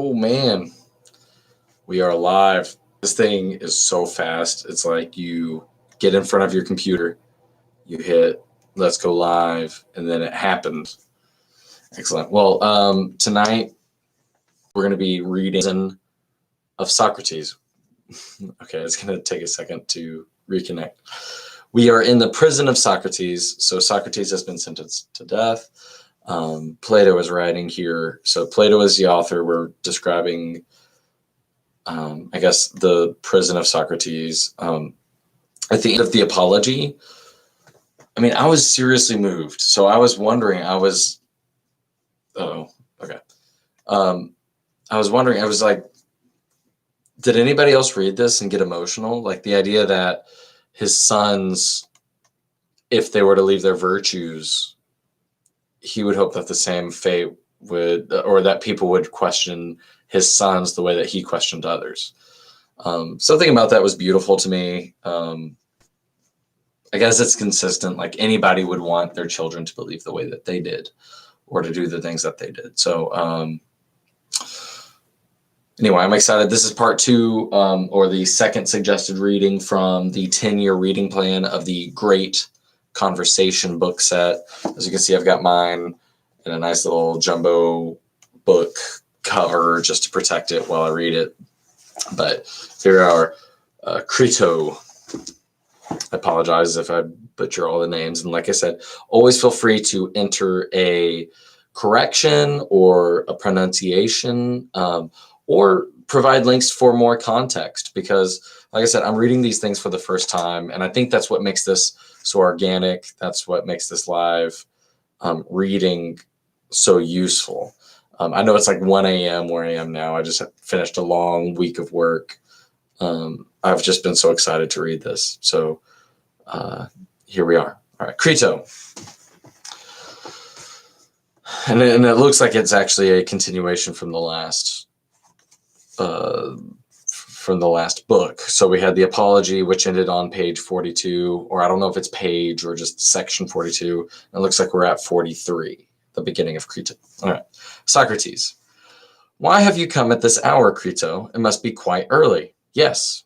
Oh man, we are live. This thing is so fast. It's like you get in front of your computer, you hit let's go live, and then it happens. Excellent. Well, tonight we're going to be reading of Socrates. Okay, it's going to take a second to reconnect. We are in the prison of Socrates. So Socrates has been sentenced to death. Plato is writing here. So Plato is the author. We're describing I guess, the prison of Socrates. At the end of the Apology, I mean, I was seriously moved. So I was wondering, I was wondering, I was like, did anybody else read this and get emotional? Like the idea that his sons, if they were to leave their virtues, he would hope that the same fate would, or that people would question his sons the way that he questioned others. Something about that was beautiful to me. I guess it's consistent. Like anybody would want their children to believe the way that they did, or to do the things that they did. So anyway, I'm excited. This is part 2, or the second suggested reading from the 10-year reading plan of the Great Conversation book set. As you can see, I've got mine in a nice little jumbo book cover just to protect it while I read it. But here are Crito. I apologize if I butcher all the names. And like I said, always feel free to enter a correction or a pronunciation, or provide links for more context, because like I said, I'm reading these things for the first time. And I think that's what makes this so organic. That's what makes this live reading so useful. I know it's like 1 a.m. where I am now. I just finished a long week of work. I've just been so excited to read this. So here we are. All right, Crito. And it looks like it's actually a continuation from the last book. So we had the Apology, which ended on page 42, or I don't know if it's page or just section 42. It looks like we're at 43, the beginning of Crito. All right, Socrates. Why have you come at this hour, Crito? It must be quite early. Yes,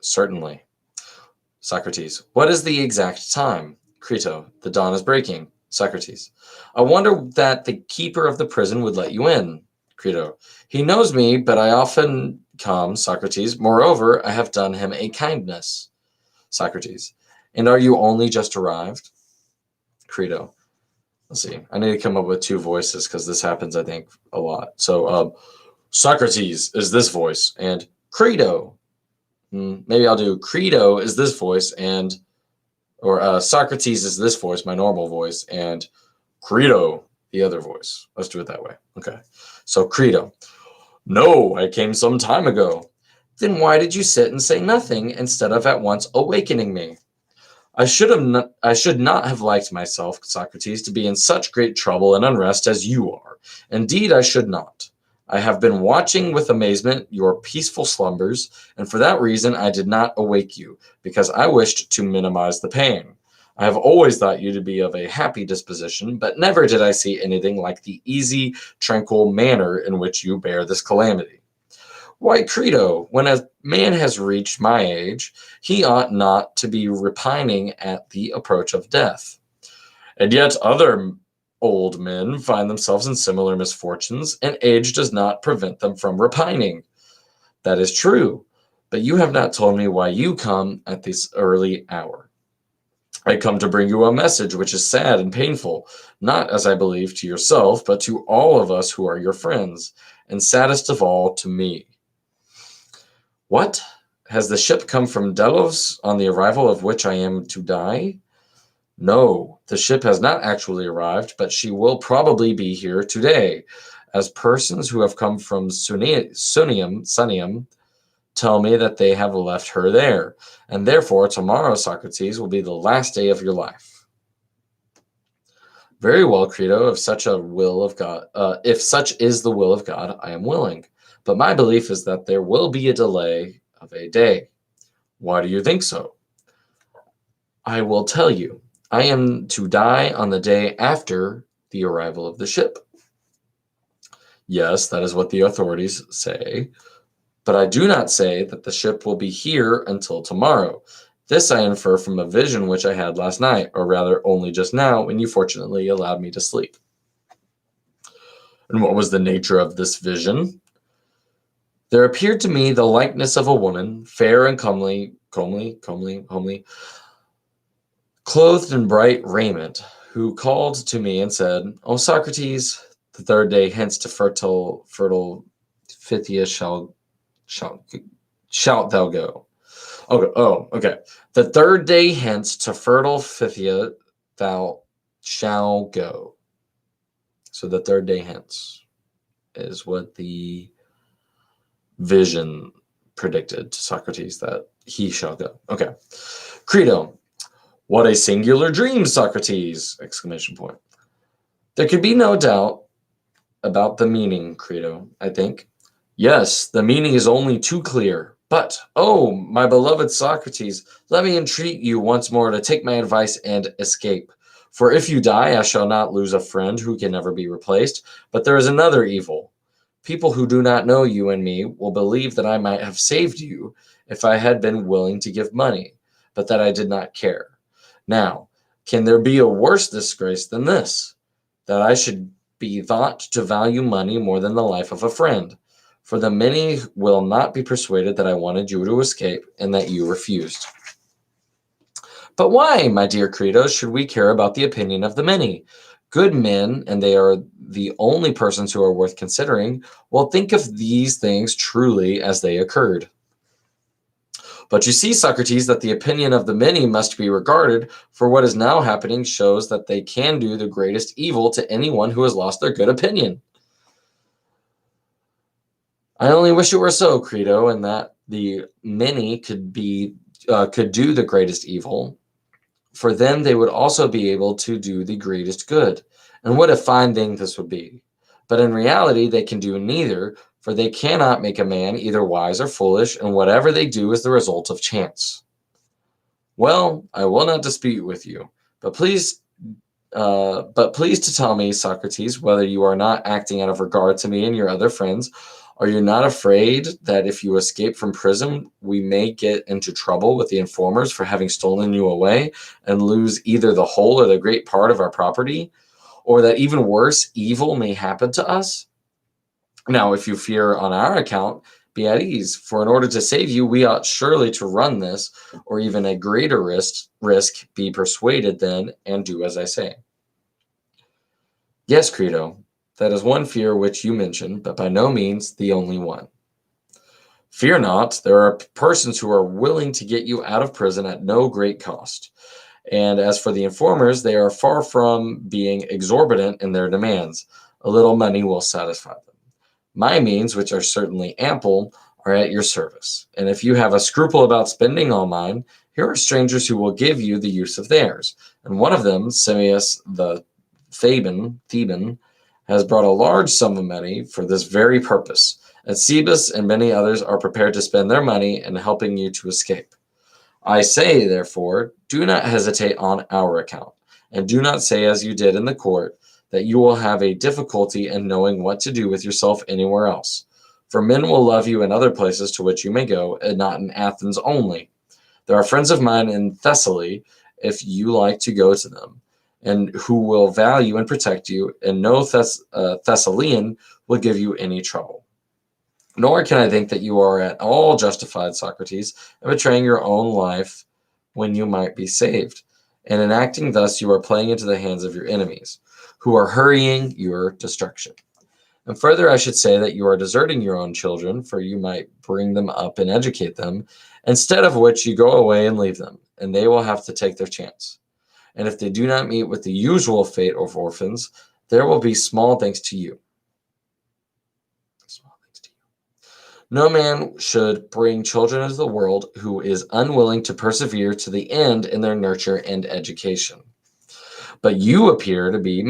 certainly. Socrates. What is the exact time? Crito. The dawn is breaking. Socrates. I wonder that the keeper of the prison would let you in. Crito. He knows me, but I often come. Socrates. Moreover, I have done him a kindness. Socrates. And are you only just arrived? Crito. Let's see. I need to come up with 2 voices because this happens, I think, a lot. So Socrates is this voice, and Crito. Maybe I'll do Crito is this voice, or Socrates is this voice, my normal voice, and Crito, the other voice. Let's do it that way. Okay. So Crito. No, I came some time ago. Then why did you sit and say nothing instead of at once awakening me? I should not have liked myself, Socrates, to be in such great trouble and unrest as you are. Indeed, I should not. I have been watching with amazement your peaceful slumbers, and for that reason I did not awake you, because I wished to minimize the pain. I have always thought you to be of a happy disposition, but never did I see anything like the easy, tranquil manner in which you bear this calamity. Why, Crito, when a man has reached my age, he ought not to be repining at the approach of death. And yet other old men find themselves in similar misfortunes, and age does not prevent them from repining. That is true, but you have not told me why you come at this early hour. I come to bring you a message which is sad and painful, not, as I believe, to yourself, but to all of us who are your friends, and saddest of all, to me. What? Has the ship come from Delos, on the arrival of which I am to die? No, the ship has not actually arrived, but she will probably be here today, as persons who have come from Sunium tell me that they have left her there, and therefore tomorrow, Socrates, will be the last day of your life. Very well, Crito, if such is the will of God, I am willing. But my belief is that there will be a delay of a day. Why do you think so? I will tell you. I am to die on the day after the arrival of the ship. Yes, that is what the authorities say. But I do not say that the ship will be here until tomorrow. This I infer from a vision which I had last night, or rather only just now, when you fortunately allowed me to sleep. And what was the nature of this vision? There appeared to me the likeness of a woman, fair and comely, clothed in bright raiment, who called to me and said, O Socrates, the third day hence to fertile Phthia shalt thou go. Okay. The third day hence to fertile Phthia thou shall go. So the third day hence is what the vision predicted to Socrates, that he shall go. Okay. Crito. What a singular dream, Socrates! Exclamation point. There could be no doubt about the meaning, Crito, I think. Yes, the meaning is only too clear. But, oh, my beloved Socrates, let me entreat you once more to take my advice and escape. For if you die, I shall not lose a friend who can never be replaced. But there is another evil. People who do not know you and me will believe that I might have saved you if I had been willing to give money, but that I did not care. Now, can there be a worse disgrace than this? That I should be thought to value money more than the life of a friend. For the many will not be persuaded that I wanted you to escape and that you refused. But why, my dear Crito, should we care about the opinion of the many? Good men, and they are the only persons who are worth considering, will think of these things truly as they occurred. But you see, Socrates, that the opinion of the many must be regarded, for what is now happening shows that they can do the greatest evil to anyone who has lost their good opinion. I only wish it were so, Crito, and that the many could do the greatest evil, for then they would also be able to do the greatest good. And what a fine thing this would be. But in reality, they can do neither, for they cannot make a man either wise or foolish, and whatever they do is the result of chance. Well, I will not dispute with you, but please to tell me, Socrates, whether you are not acting out of regard to me and your other friends. Are you not afraid that if you escape from prison, we may get into trouble with the informers for having stolen you away and lose either the whole or the great part of our property, or that even worse, evil may happen to us? Now, if you fear on our account, be at ease, for in order to save you, we ought surely to run this, or even a greater risk, be persuaded then, and do as I say. Yes, Crito, that is one fear which you mentioned, but by no means the only one. Fear not, there are persons who are willing to get you out of prison at no great cost. And as for the informers, they are far from being exorbitant in their demands. A little money will satisfy them. My means, which are certainly ample, are at your service. And if you have a scruple about spending all mine, here are strangers who will give you the use of theirs. And one of them, Simmias the Theban, has brought a large sum of money for this very purpose. And Cebus and many others are prepared to spend their money in helping you to escape. I say, therefore, do not hesitate on our account, and do not say as you did in the court, that you will have a difficulty in knowing what to do with yourself anywhere else. For men will love you in other places to which you may go, and not in Athens only. There are friends of mine in Thessaly, if you like to go to them, and who will value and protect you, and no Thessalian will give you any trouble. Nor can I think that you are at all justified, Socrates, in betraying your own life when you might be saved. And in acting thus, you are playing into the hands of your enemies, who are hurrying your destruction. And further, I should say that you are deserting your own children, for you might bring them up and educate them, instead of which you go away and leave them, and they will have to take their chance. And if they do not meet with the usual fate of orphans, there will be small thanks to you. No man should bring children into the world who is unwilling to persevere to the end in their nurture and education. But you appear to be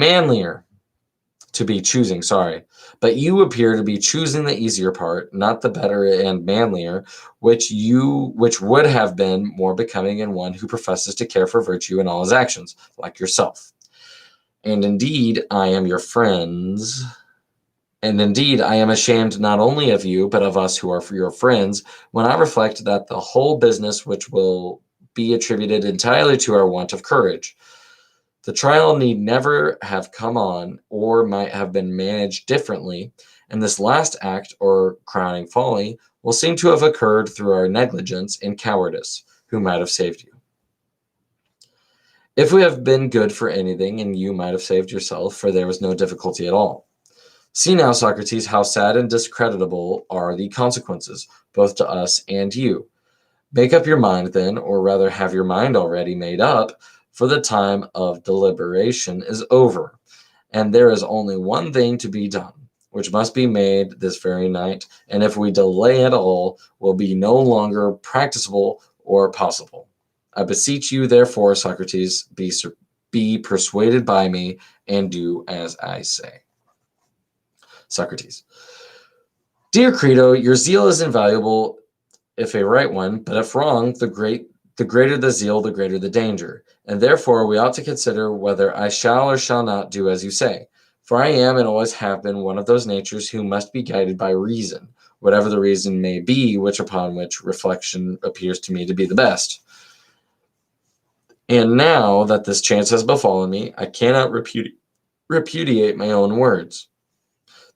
choosing the easier part, not the better and manlier, which would have been more becoming in one who professes to care for virtue in all his actions, like yourself. And indeed, I am your friends, And indeed, I am ashamed not only of you, but of us who are your friends, when I reflect that the whole business which will be attributed entirely to our want of courage. The trial need never have come on, or might have been managed differently, and this last act, or crowning folly, will seem to have occurred through our negligence and cowardice, who might have saved you. If we have been good for anything, and you might have saved yourself, for there was no difficulty at all. See now, Socrates, how sad and discreditable are the consequences, both to us and you. Make up your mind then, or rather have your mind already made up, for the time of deliberation is over, and there is only one thing to be done, which must be made this very night, and if we delay at all, will be no longer practicable or possible. I beseech you, therefore, Socrates, be persuaded by me, and do as I say. Socrates. Dear Crito, your zeal is invaluable if a right one, but if wrong, the greater the zeal, the greater the danger. And therefore we ought to consider whether I shall or shall not do as you say. For I am and always have been one of those natures who must be guided by reason, whatever the reason may be, upon which reflection appears to me to be the best. And now that this chance has befallen me, I cannot repudiate my own words.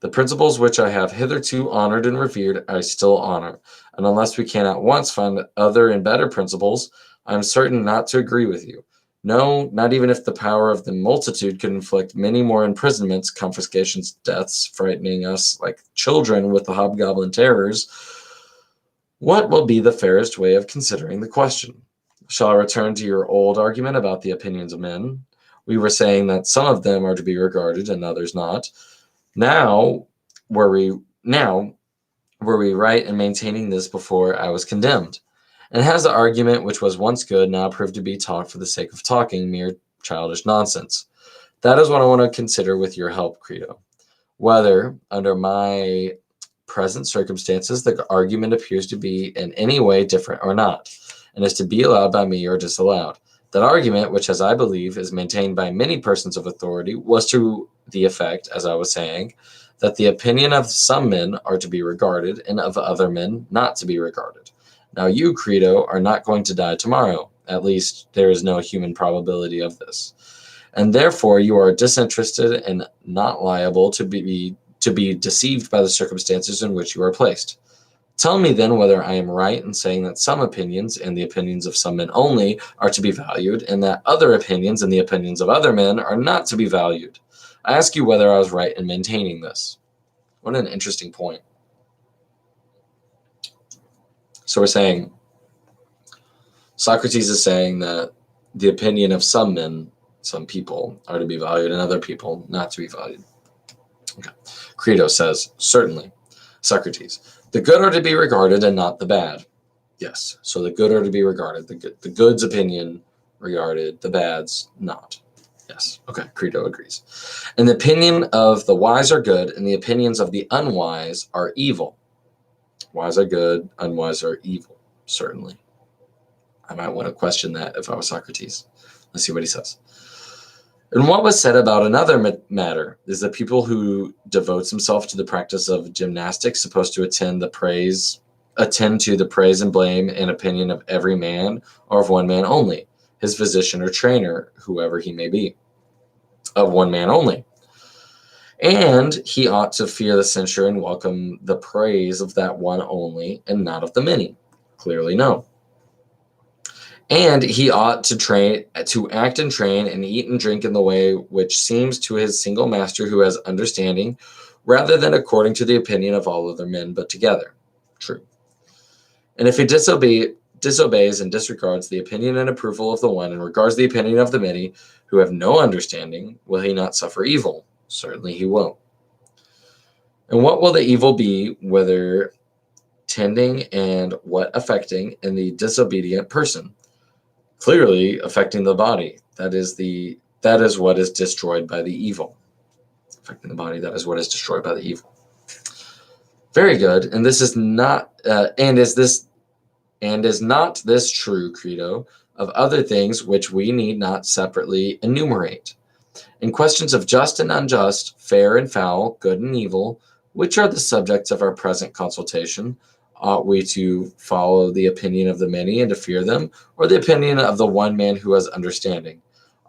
The principles which I have hitherto honored and revered, I still honor, and unless we can at once find other and better principles, I am certain not to agree with you. No, not even if the power of the multitude could inflict many more imprisonments, confiscations, deaths, frightening us like children with the hobgoblin terrors. What will be the fairest way of considering the question? Shall I return to your old argument about the opinions of men? We were saying that some of them are to be regarded and others not. Now were we right in maintaining this before I was condemned? And has the argument which was once good now proved to be taught for the sake of talking, mere childish nonsense? That is what I want to consider with your help, Crito. Whether, under my present circumstances, the argument appears to be in any way different or not, and is to be allowed by me or disallowed. That argument, which, as I believe, is maintained by many persons of authority, was to the effect, as I was saying, that the opinion of some men are to be regarded, and of other men not to be regarded. Now you, Crito, are not going to die tomorrow. At least there is no human probability of this. And therefore you are disinterested and not liable to be deceived by the circumstances in which you are placed. Tell me then whether I am right in saying that some opinions, and the opinions of some men only, are to be valued, and that other opinions and the opinions of other men are not to be valued. I ask you whether I was right in maintaining this. What an interesting point. So we're saying, Socrates is saying that the opinion of some men, some people, are to be valued, and other people not to be valued. Okay. Crito says, certainly. Socrates, the good are to be regarded and not the bad. Yes, so the good are to be regarded, the good's opinion regarded, the bad's not. Yes, okay, Crito agrees. And the opinion of the wise are good, and the opinions of the unwise are evil. Wise are good, unwise are evil, certainly. I might want to question that if I was Socrates. Let's see what he says. And what was said about another matter is that people who devotes himself to the practice of gymnastics supposed to attend to the praise and blame and opinion of every man, or of one man only, his physician or trainer, whoever he may be, of one man only. And he ought to fear the censure and welcome the praise of that one only, and not of the many. Clearly no. And he ought to act and train and eat and drink in the way which seems to his single master who has understanding, rather than according to the opinion of all other men but together. True. And if he disobeys and disregards the opinion and approval of the one, and regards the opinion of the many who have no understanding, will he not suffer evil? Certainly he will. And what will the evil be, whether tending and what affecting in the disobedient person? Clearly affecting the body. That is what is destroyed by the evil. Affecting the body, that is what is destroyed by the evil. Very good. And this is not is not this true, Crito, of other things which we need not separately enumerate? In questions of just and unjust, fair and foul, good and evil, Which are the subjects of our present consultation? Ought we to follow the opinion of the many and to fear them, or the opinion of the one man who has understanding?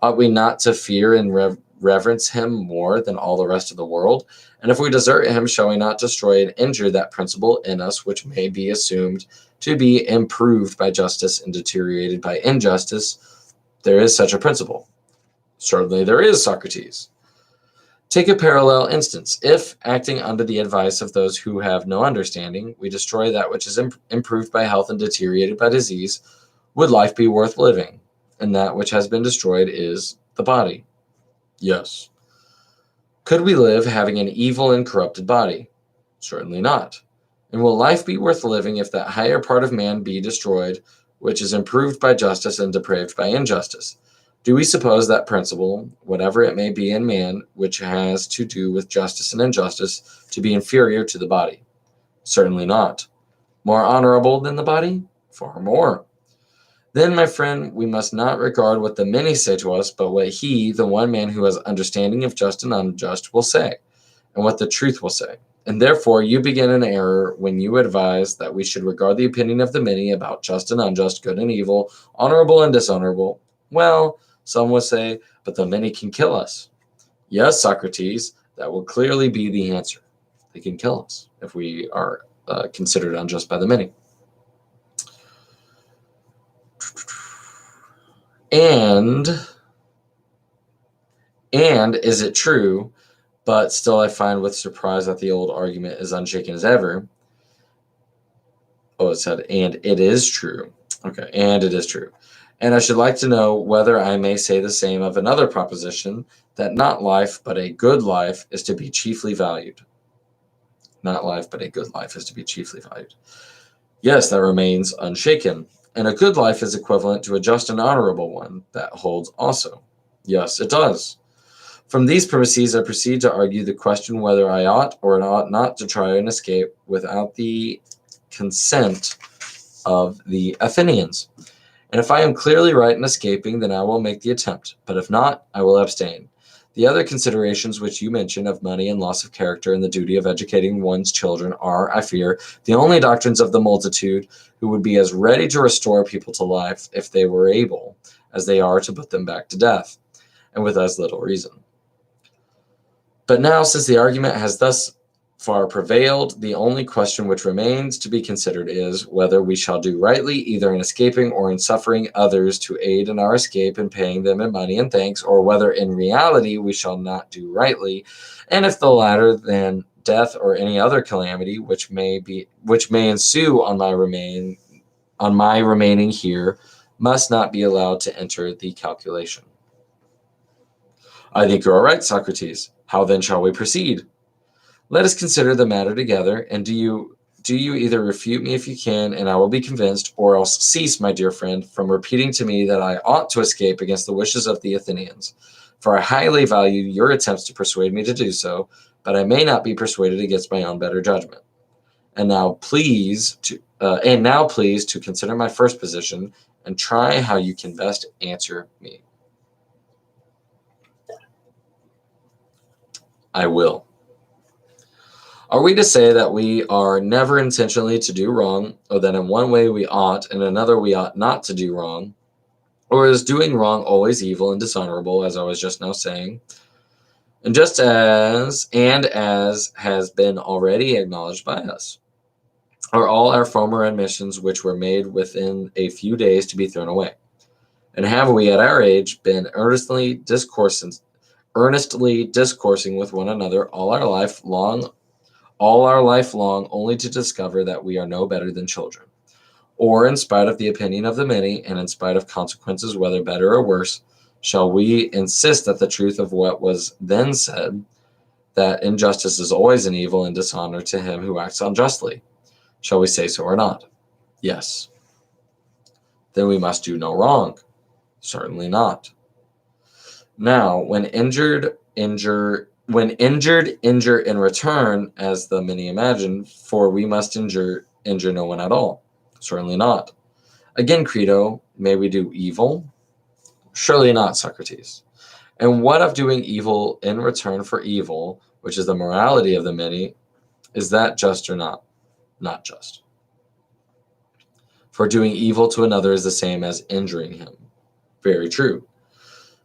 Ought we not to fear and reverence him more than all the rest of the world? And if we desert him, shall we not destroy and injure that principle in us which may be assumed to be improved by justice and deteriorated by injustice? There is such a principle. Certainly there is, Socrates. Take a parallel instance. If, acting under the advice of those who have no understanding, we destroy that which is improved by health and deteriorated by disease, would life be worth living? And that which has been destroyed is the body. Yes. Could we live having an evil and corrupted body? Certainly not. And will life be worth living if that higher part of man be destroyed, which is improved by justice and depraved by injustice? Do we suppose that principle, whatever it may be in man, which has to do with justice and injustice, to be inferior to the body? Certainly not. More honorable than the body? Far more. Then, my friend, we must not regard what the many say to us, but what he, the one man who has understanding of just and unjust, will say, and what the truth will say. And therefore you begin an error when you advise that we should regard the opinion of the many about just and unjust, good and evil, honorable and dishonorable. Well, some will say, but the many can kill us. Yes, Socrates, that will clearly be the answer. They can kill us if we are considered unjust by the many. And is it true, but still I find with surprise that the old argument is unshaken as ever. Oh, it said, and it is true. Okay, and it is true. And I should like to know whether I may say the same of another proposition, that not life, but a good life is to be chiefly valued. Not life, but a good life is to be chiefly valued. Yes, that remains unshaken. And a good life is equivalent to a just and honorable one. That holds also. Yes, it does. From these premises, I proceed to argue the question whether I ought or ought not to try and escape without the consent of the Athenians. And if I am clearly right in escaping, then I will make the attempt, but if not, I will abstain. The other considerations which you mention of money and loss of character and the duty of educating one's children are, I fear, the only doctrines of the multitude who would be as ready to restore people to life if they were able, as they are to put them back to death, and with as little reason. But now, since the argument has thus far prevailed, the only question which remains to be considered is whether we shall do rightly either in escaping or in suffering others to aid in our escape and paying them in money and thanks, or whether in reality we shall not do rightly, and if the latter, then death or any other calamity which may ensue on my remaining here must not be allowed to enter the calculation. I think you are right, Socrates. How then shall we proceed? Let us consider the matter together, and do you either refute me if you can, and I will be convinced, or else cease, my dear friend, from repeating to me that I ought to escape against the wishes of the Athenians. For I highly value your attempts to persuade me to do so, but I may not be persuaded against my own better judgment. And now please to consider my first position, and try how you can best answer me. I will. Are we to say that we are never intentionally to do wrong, or that in one way we ought, and in another we ought not to do wrong? Or is doing wrong always evil and dishonorable, as I was just now saying? And as has been already acknowledged by us, are all our former admissions which were made within a few days to be thrown away? And have we at our age been earnestly discoursing with one another all our life long, only to discover that we are no better than children? Or, in spite of the opinion of the many, and in spite of consequences, whether better or worse, shall we insist that the truth of what was then said, that injustice is always an evil and dishonor to him who acts unjustly? Shall we say so or not? Yes. Then we must do no wrong? Certainly not. Now, when injured, injure in return, as the many imagine, for we must injure no one at all. Certainly not. Again, Crito, may we do evil? Surely not, Socrates. And what of doing evil in return for evil, which is the morality of the many? Is that just or not? Not just. For doing evil to another is the same as injuring him. Very true.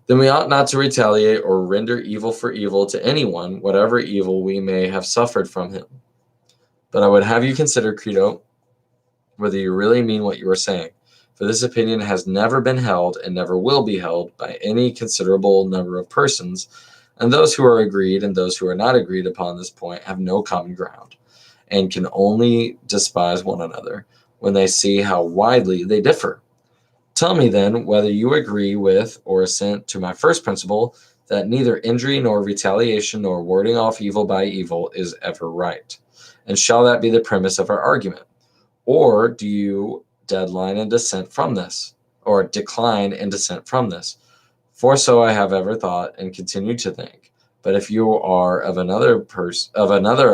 Then we ought not to retaliate or render evil for evil to anyone, whatever evil we may have suffered from him. But I would have you consider, Crito, whether you really mean what you are saying, for this opinion has never been held and never will be held by any considerable number of persons, and those who are agreed and those who are not agreed upon this point have no common ground, and can only despise one another when they see how widely they differ. Tell me then whether you agree with or assent to my first principle, that neither injury nor retaliation nor warding off evil by evil is ever right. And shall that be the premise of our argument? Or do you decline and dissent from this? For so I have ever thought and continue to think. But if you are of another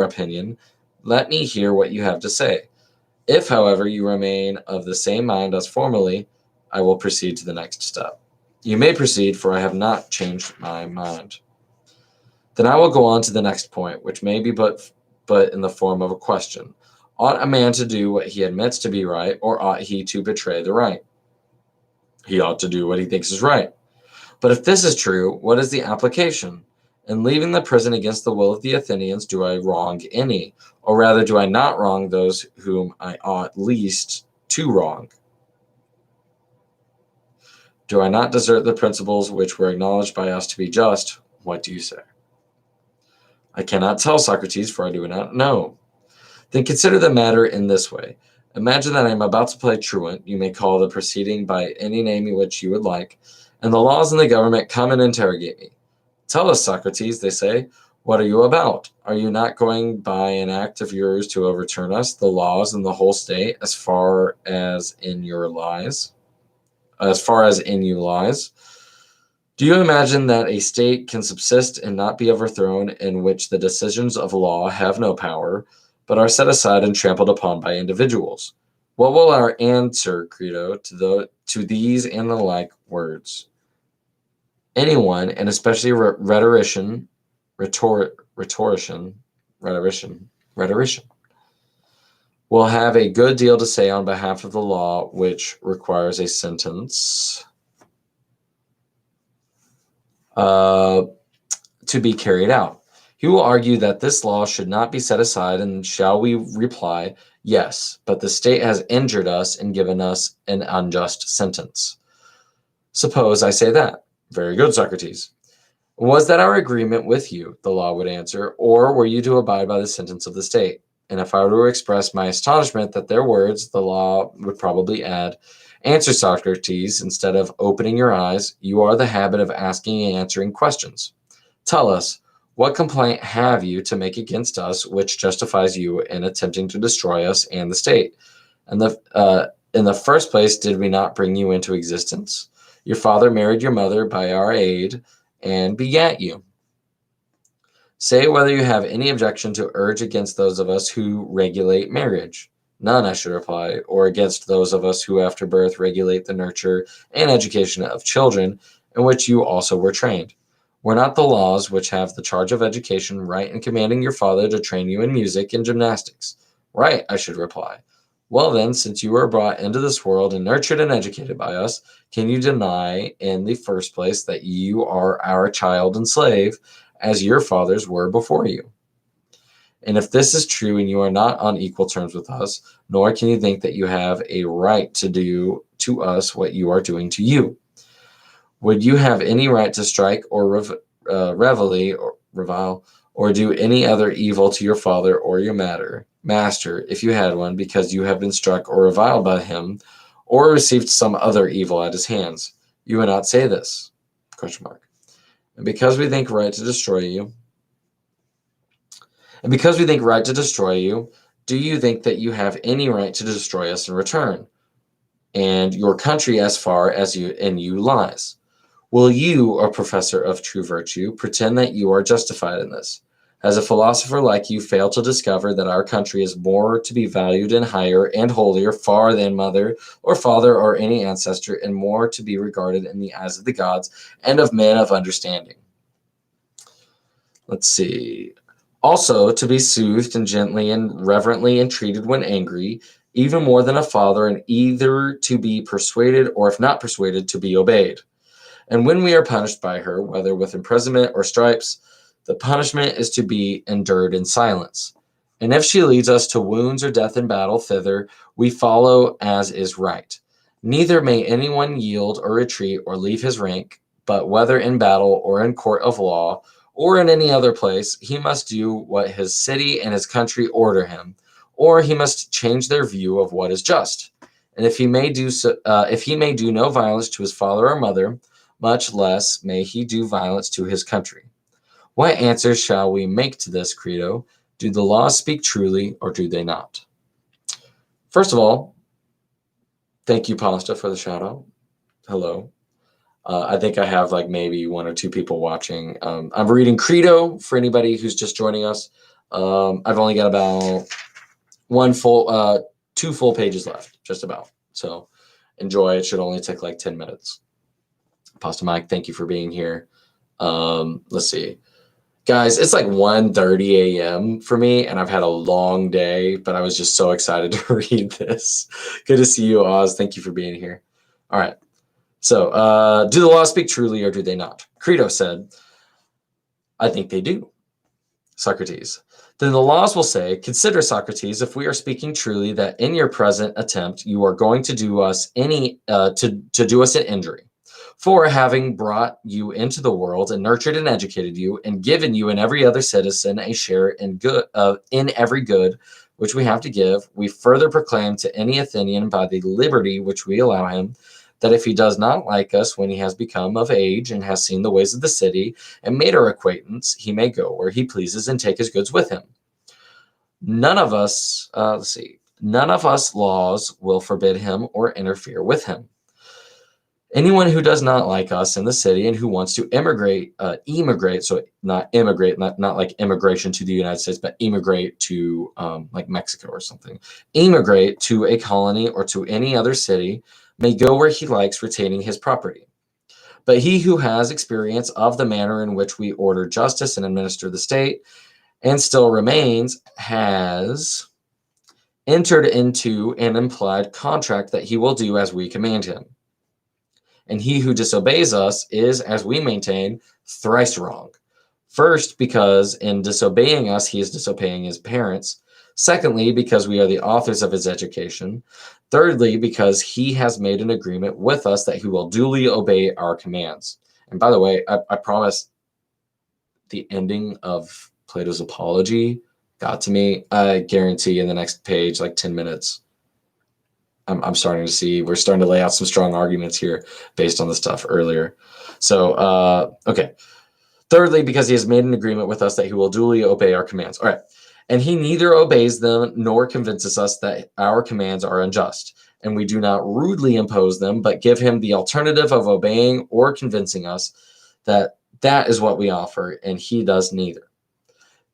opinion, let me hear what you have to say. If, however, you remain of the same mind as formerly, I will proceed to the next step. You may proceed, for I have not changed my mind. Then I will go on to the next point, which may be but in the form of a question. Ought a man to do what he admits to be right, or ought he to betray the right? He ought to do what he thinks is right. But if this is true, what is the application? In leaving the prison against the will of the Athenians, do I wrong any? Or rather, do I not wrong those whom I ought least to wrong? Do I not desert the principles which were acknowledged by us to be just? What do you say? I cannot tell, Socrates, for I do not know. Then consider the matter in this way. Imagine that I am about to play truant. You may call the proceeding by any name which you would like, and the laws and the government come and interrogate me. Tell us, Socrates, they say, what are you about? Are you not going by an act of yours to overturn us, the laws and the whole state, as far as in you lies? Do you imagine that a state can subsist and not be overthrown, in which the decisions of law have no power, but are set aside and trampled upon by individuals? What will our answer, Crito, to these and the like words? Anyone, and especially rhetorician, will have a good deal to say on behalf of the law, which requires a sentence to be carried out. He will argue that this law should not be set aside, and shall we reply, yes, but the state has injured us and given us an unjust sentence. Suppose I say that. Very good, Socrates. Was that our agreement with you, the law would answer, or were you to abide by the sentence of the state? And if I were to express my astonishment at their words, the law would probably add, answer, Socrates, instead of opening your eyes, you are the habit of asking and answering questions. Tell us, what complaint have you to make against us which justifies you in attempting to destroy us and the state? And in the first place, did we not bring you into existence? Your father married your mother by our aid and begat you. Say whether you have any objection to urge against those of us who regulate marriage. None, I should reply, or against those of us who after birth regulate the nurture and education of children, in which you also were trained. Were not the laws which have the charge of education right in commanding your father to train you in music and gymnastics? Right, I should reply. Well then, since you were brought into this world and nurtured and educated by us, can you deny in the first place that you are our child and slave, as your fathers were before you? And if this is true and you are not on equal terms with us, nor can you think that you have a right to do to us what you are doing to you, would you have any right to strike or revile or do any other evil to your father or your master, if you had one, because you have been struck or reviled by him, or received some other evil at his hands? You would not say this? ? And because we think right to destroy you, do you think that you have any right to destroy us in return, and your country as far as you lies? Will you, a professor of true virtue, pretend that you are justified in this? Has a philosopher like you failed to discover that our country is more to be valued and higher and holier far than mother or father or any ancestor, and more to be regarded in the eyes of the gods and of men of understanding? Let's see. Also, to be soothed and gently and reverently entreated when angry, even more than a father, and either to be persuaded, or if not persuaded, to be obeyed. And when we are punished by her, whether with imprisonment or stripes, the punishment is to be endured in silence. And if she leads us to wounds or death in battle, thither we follow as is right. Neither may anyone yield or retreat or leave his rank, but whether in battle or in court of law or in any other place, he must do what his city and his country order him, or he must change their view of what is just. And if he may do no violence to his father or mother, much less may he do violence to his country. What answer shall we make to this, Crito? Do the laws speak truly, or do they not? First of all, thank you, Pasta, for the shout out. Hello. I think I have like maybe one or two people watching. I'm reading Crito for anybody who's just joining us. I've only got about two full pages left, just about. So enjoy. It should only take like 10 minutes. Pasta Mike, thank you for being here. Let's see. Guys, it's like 1:30 a.m. for me, and I've had a long day, but I was just so excited to read this. Good to see you, Oz. Thank you for being here. All right. So, do the laws speak truly, or do they not? Crito said, I think they do. Socrates. Then the laws will say, consider, Socrates, if we are speaking truly, that in your present attempt you are going to do us to do us an injury. For having brought you into the world and nurtured and educated you and given you and every other citizen a share in every good which we have to give, we further proclaim to any Athenian by the liberty which we allow him, that if he does not like us when he has become of age and has seen the ways of the city and made our acquaintance, he may go where he pleases and take his goods with him. None of us laws will forbid him or interfere with him. Anyone who does not like us in the city and who wants to emigrate, so not immigrate, not like immigration to the United States, but emigrate to like Mexico or something, emigrate to a colony or to any other city, may go where he likes, retaining his property. But he who has experience of the manner in which we order justice and administer the state, and still remains, has entered into an implied contract that he will do as we command him. And he who disobeys us is, as we maintain, thrice wrong. First, because in disobeying us, he is disobeying his parents. Secondly, because we are the authors of his education. Thirdly, because he has made an agreement with us that he will duly obey our commands. And by the way, I promise the ending of Plato's Apology got to me. I guarantee in the next page, like 10 minutes, I'm starting to see, we're starting to lay out some strong arguments here based on the stuff earlier. So, okay. Thirdly, because he has made an agreement with us that he will duly obey our commands. All right. And he neither obeys them nor convinces us that our commands are unjust. And we do not rudely impose them, but give him the alternative of obeying or convincing us that that is what we offer, and he does neither.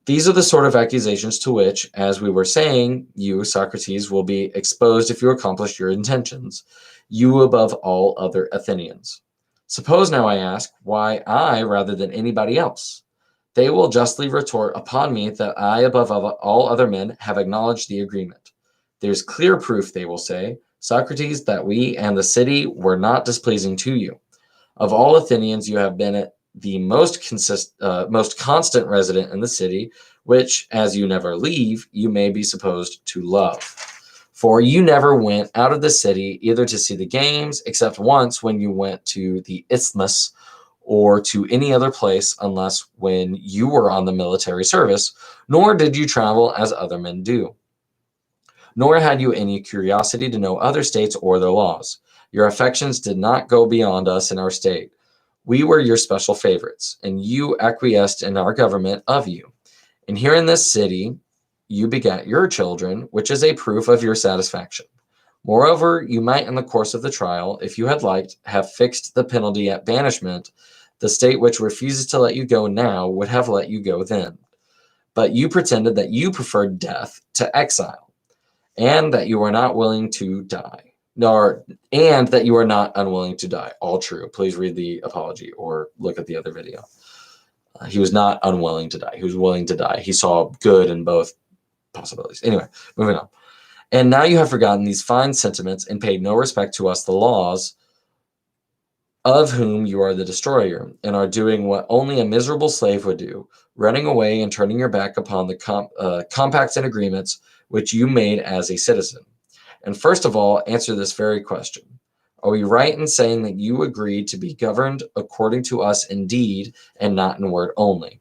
These are the sort of accusations to which, as we were saying, you, Socrates, will be exposed if you accomplish your intentions, you above all other Athenians. Suppose now, I ask, why I rather than anybody else? They will justly retort upon me that I, above all other men, have acknowledged the agreement. There's clear proof, they will say, Socrates, that we and the city were not displeasing to you. Of all Athenians, you have been the most constant resident in the city, which, as you never leave, you may be supposed to love. For you never went out of the city either to see the games, except once when you went to the Isthmus, or to any other place, unless when you were on the military service, nor did you travel as other men do. Nor had you any curiosity to know other states or their laws. Your affections did not go beyond us in our state. We were your special favorites, and you acquiesced in our government of you. And here in this city, you begat your children, which is a proof of your satisfaction. Moreover, you might, in the course of the trial, if you had liked, have fixed the penalty at banishment. The state which refuses to let you go now would have let you go then. But you pretended that you preferred death to exile, and that you were not willing to die. And that you are not unwilling to die. All true. Please read the apology or look at the other video. He was not unwilling to die. He was willing to die. He saw good in both possibilities. Anyway, moving on. And now you have forgotten these fine sentiments and paid no respect to us, the laws, of whom you are the destroyer, and are doing what only a miserable slave would do, running away and turning your back upon the compacts and agreements which you made as a citizen. And first of all, answer this very question. Are we right in saying that you agreed to be governed according to us in deed and not in word only?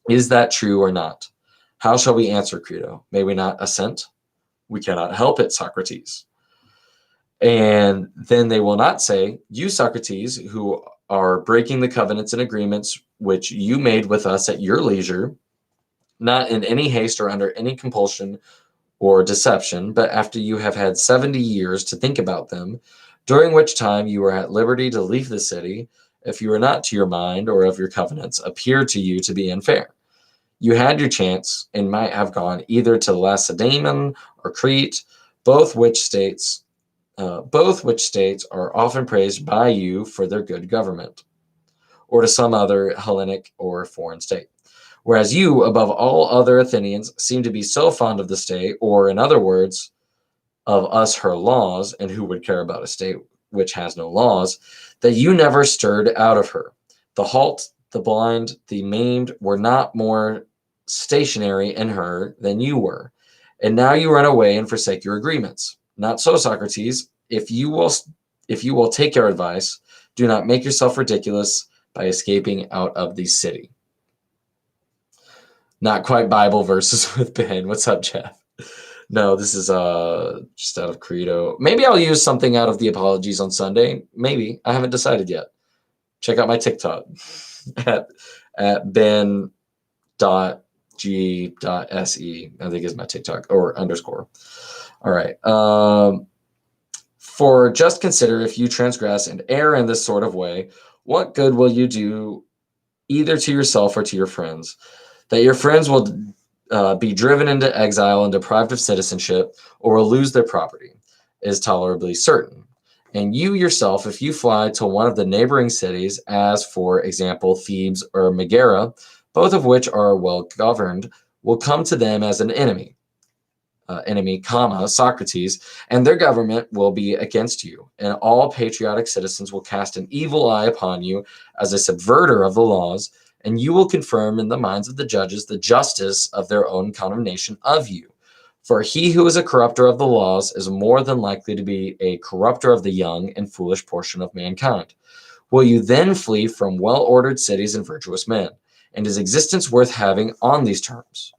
Is that true or not? How shall we answer, Crito? May we not assent? We cannot help it, Socrates. And then they will not say, you, Socrates, who are breaking the covenants and agreements which you made with us at your leisure, not in any haste or under any compulsion or deception, but after you have had 70 years to think about them, during which time you were at liberty to leave the city, if you were not to your mind or of your covenants, appeared to you to be unfair. You had your chance and might have gone either to Lacedaemon or Crete, both which states are often praised by you for their good government, or to some other Hellenic or foreign state. Whereas you, above all other Athenians, seem to be so fond of the state, or in other words, of us her laws, and who would care about a state which has no laws, that you never stirred out of her. The halt, the blind, the maimed were not more stationary in her than you were. And now you run away and forsake your agreements. Not so, Socrates. If you will take our advice, do not make yourself ridiculous by escaping out of the city. Not quite Bible verses with Ben. What's up, Jeff? No, this is just out of Crito. Maybe I'll use something out of the Apologies on Sunday. Maybe. I haven't decided yet. Check out my TikTok at ben.g.se, I think is my TikTok, or underscore. All right. For just consider, if you transgress and err in this sort of way, what good will you do either to yourself or to your friends? That your friends will be driven into exile and deprived of citizenship, or will lose their property, is tolerably certain. And you yourself, if you fly to one of the neighboring cities, as for example Thebes or Megara, both of which are well governed, will come to them as an enemy, Socrates, and their government will be against you, and all patriotic citizens will cast an evil eye upon you as a subverter of the laws, and you will confirm in the minds of the judges the justice of their own condemnation of you. For he who is a corrupter of the laws is more than likely to be a corrupter of the young and foolish portion of mankind. Will you then flee from well-ordered cities and virtuous men? And is existence worth having on these terms?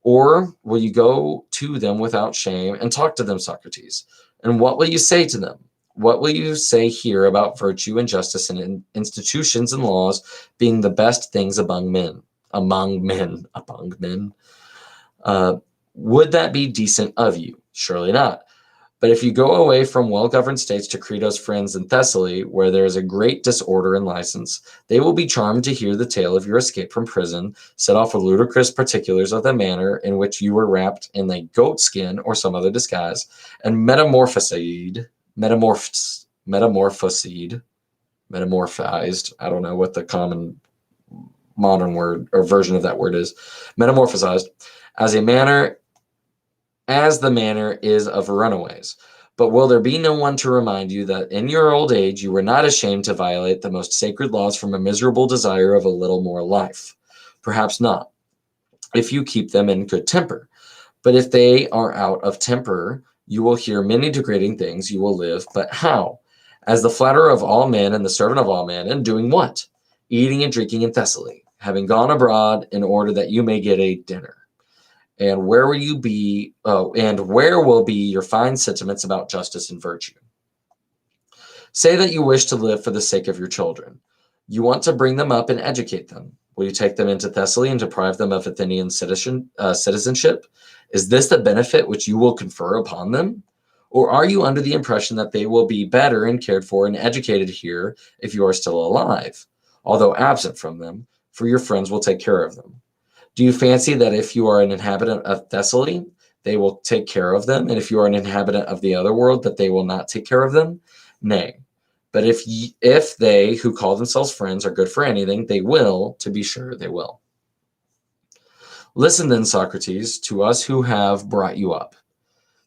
Or will you go to them without shame and talk to them, Socrates? And what will you say to them? What will you say here about virtue and justice and institutions and laws being the best things among men? Would that be decent of you? Surely not. But if you go away from well-governed states to Crito's friends in Thessaly, where there is a great disorder and license, they will be charmed to hear the tale of your escape from prison, set off with ludicrous particulars of the manner in which you were wrapped in a goat skin or some other disguise, and metamorphosed, I don't know what the common modern word or version of that word is, metamorphosized, as the manner is of runaways. But will there be no one to remind you that in your old age you were not ashamed to violate the most sacred laws from a miserable desire of a little more life? Perhaps not, if you keep them in good temper. But if they are out of temper, you will hear many degrading things, you will live, but how? As the flatterer of all men and the servant of all men, and doing what? Eating and drinking in Thessaly, having gone abroad in order that you may get a dinner. And where will you be? And where will be your fine sentiments about justice and virtue? Say that you wish to live for the sake of your children. You want to bring them up and educate them. Will you take them into Thessaly and deprive them of Athenian citizenship? Is this the benefit which you will confer upon them? Or are you under the impression that they will be better and cared for and educated here if you are still alive, although absent from them, for your friends will take care of them? Do you fancy that if you are an inhabitant of Thessaly, they will take care of them, and if you are an inhabitant of the other world, that they will not take care of them? Nay, But if they who call themselves friends are good for anything, they will, to be sure, they will. Listen then, Socrates, to us who have brought you up.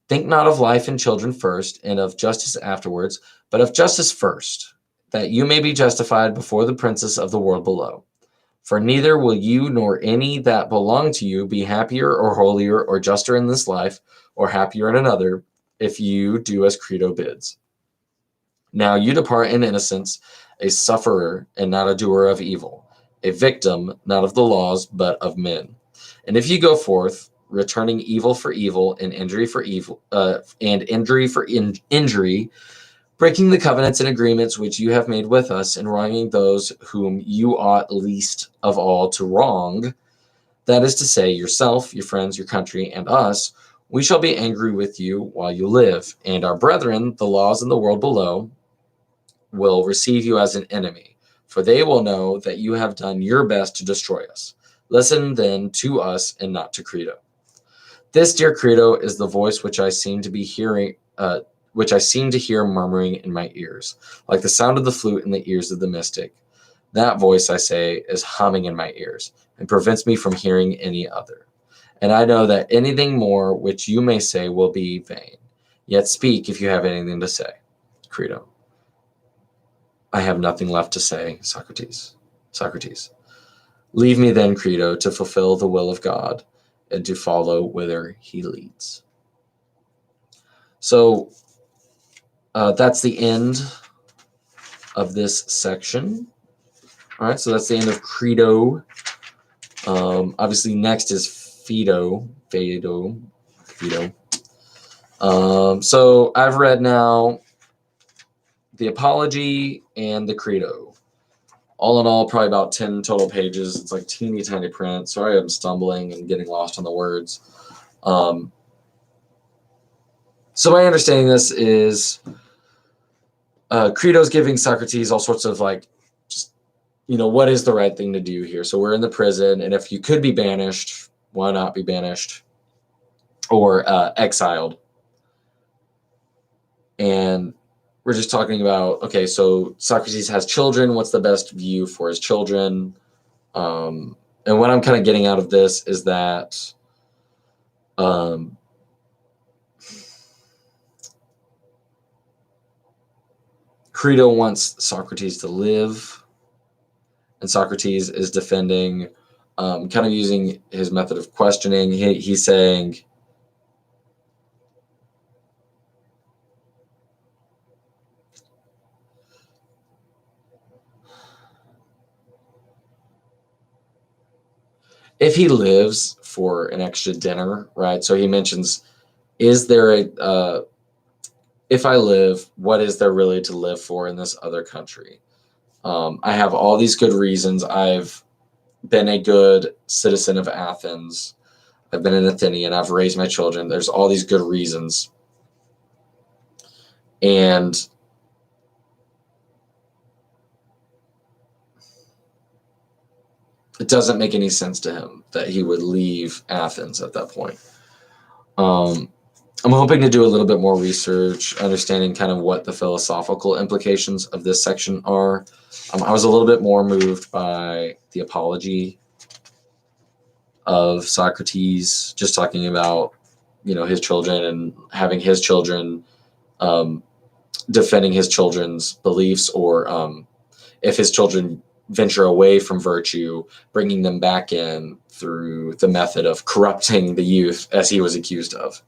Think not of life and children first, and of justice afterwards, but of justice first, that you may be justified before the princes of the world below. For neither will you nor any that belong to you be happier or holier or juster in this life, or happier in another, if you do as Crito bids. Now you depart in innocence, a sufferer and not a doer of evil, a victim not of the laws but of men. And if you go forth, returning evil for evil and injury for evil, and injury for injury, breaking the covenants and agreements which you have made with us, and wronging those whom you ought least of all to wrong, that is to say, yourself, your friends, your country, and us, we shall be angry with you while you live, and our brethren, the laws in the world below, will receive you as an enemy, for they will know that you have done your best to destroy us. Listen then to us and not to Crito. This, dear Crito, is the voice which I seem to be hearing, which I seem to hear murmuring in my ears, like the sound of the flute in the ears of the mystic. That voice, I say, is humming in my ears, and prevents me from hearing any other. And I know that anything more which you may say will be vain. Yet speak if you have anything to say. Crito. I have nothing left to say, Socrates. Socrates. Leave me then, Crito, to fulfill the will of God and to follow whither he leads. So that's the end of this section. All right, so that's the end of Crito. Obviously, next is Phaedo. So I've read now the Apology and the Crito. All in all, probably about 10 total pages. It's like teeny tiny print. Sorry I'm stumbling and getting lost on the words. So my understanding this is Crito's giving Socrates all sorts of like, just, what is the right thing to do here? So we're in the prison, and if you could be banished, why not be banished or exiled? And we're just talking about, okay, so Socrates has children. What's the best view for his children? And what I'm kind of getting out of this is that Crito wants Socrates to live, and Socrates is defending, kind of using his method of questioning. He's saying, if he lives for an extra dinner, right? So he mentions, is there if I live, what is there really to live for in this other country? I have all these good reasons. I've been a good citizen of Athens. I've been an Athenian. I've raised my children. There's all these good reasons. And it doesn't make any sense to him that he would leave Athens at that point. I'm hoping to do a little bit more research, understanding kind of what the philosophical implications of this section are. I was a little bit more moved by the Apology of Socrates, just talking about, his children and having his children, defending his children's beliefs, or if his children venture away from virtue, bringing them back in through the method of corrupting the youth, as he was accused of.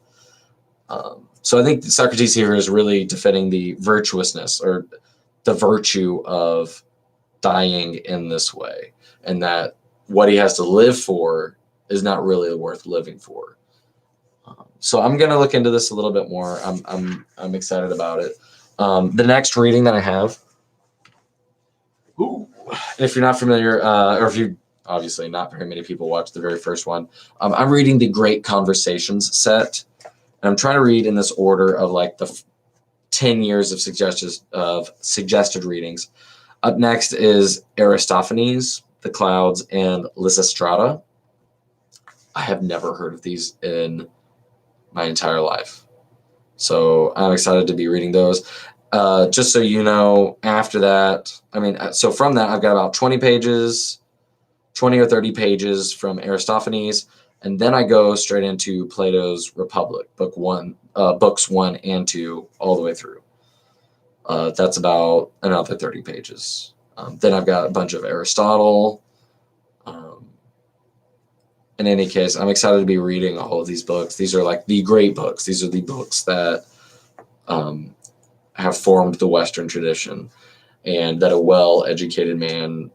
So I think Socrates here is really defending the virtuousness or the virtue of dying in this way, and that what he has to live for is not really worth living for. So I'm going to look into this a little bit more. I'm excited about it. The next reading that I have, if you're not familiar, or if you obviously not very many people watch the very first one, I'm reading the Great Conversations set. And I'm trying to read in this order of like the 10 years of suggested readings. Up next is Aristophanes, The Clouds, and Lysistrata. I have never heard of these in my entire life. So I'm excited to be reading those. Just so you know, after that, so from that, I've got about 20 pages, 20 or 30 pages from Aristophanes, and then I go straight into Plato's Republic, books 1 and 2, all the way through. That's about another 30 pages. Then I've got a bunch of Aristotle. In any case, I'm excited to be reading all of these books. These are like the great books. These are the books that have formed the Western tradition and that a well-educated man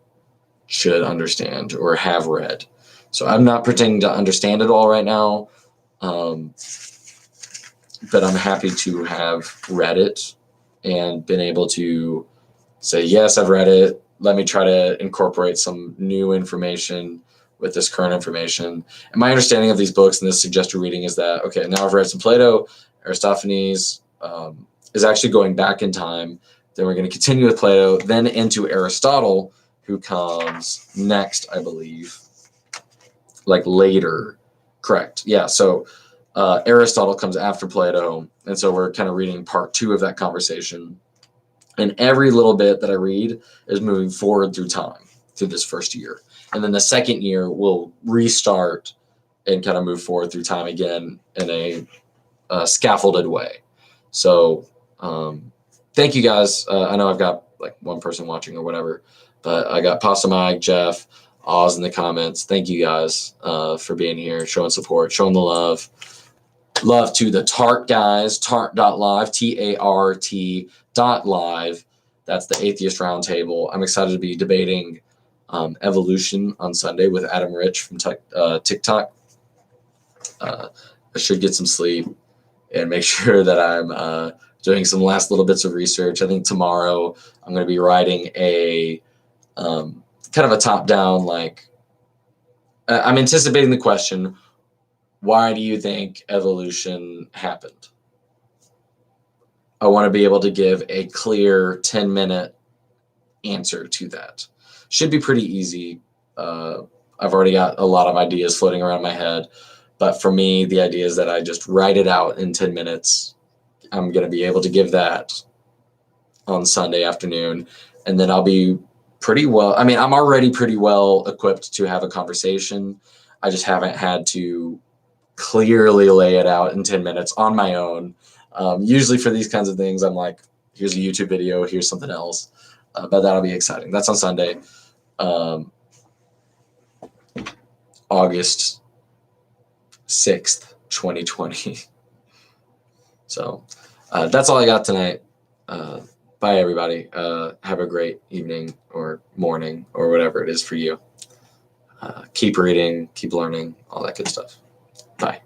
should understand or have read. So I'm not pretending to understand it all right now, but I'm happy to have read it and been able to say, yes, I've read it. Let me try to incorporate some new information with this current information. And my understanding of these books and this suggested reading is that, okay, now I've read some Plato, Aristophanes is actually going back in time. Then we're going to continue with Plato, then into Aristotle, who comes next, I believe, like later. Correct. Yeah. So Aristotle comes after Plato. And so we're kind of reading part 2 of that conversation. And every little bit that I read is moving forward through time, through this first year. And then the second year will restart and kind of move forward through time again in a scaffolded way. So thank you guys. I know I've got like one person watching or whatever, but I got Pasta Mike, Jeff, Oz in the comments. Thank you guys for being here, showing support, showing the love. Love to the Tart guys, tart.live, TART.live. That's the Atheist Roundtable. I'm excited to be debating evolution on Sunday with Adam Rich from TikTok. I should get some sleep and make sure that I'm doing some last little bits of research. I think tomorrow I'm going to be writing a kind of a top-down, I'm anticipating the question, why do you think evolution happened? I want to be able to give a clear 10-minute answer to that. Should be pretty easy. I've already got a lot of ideas floating around my head, but for me, the idea is that I just write it out in 10 minutes. I'm going to be able to give that on Sunday afternoon, and then I'll be pretty well. I'm already pretty well equipped to have a conversation. I just haven't had to clearly lay it out in 10 minutes on my own. Usually for these kinds of things, I'm like, here's a YouTube video, here's something else. But that'll be exciting. That's on Sunday, August 6th, 2020. So that's all I got tonight. Bye, everybody. Have a great evening or morning or whatever it is for you. Keep reading, keep learning, all that good stuff. Bye.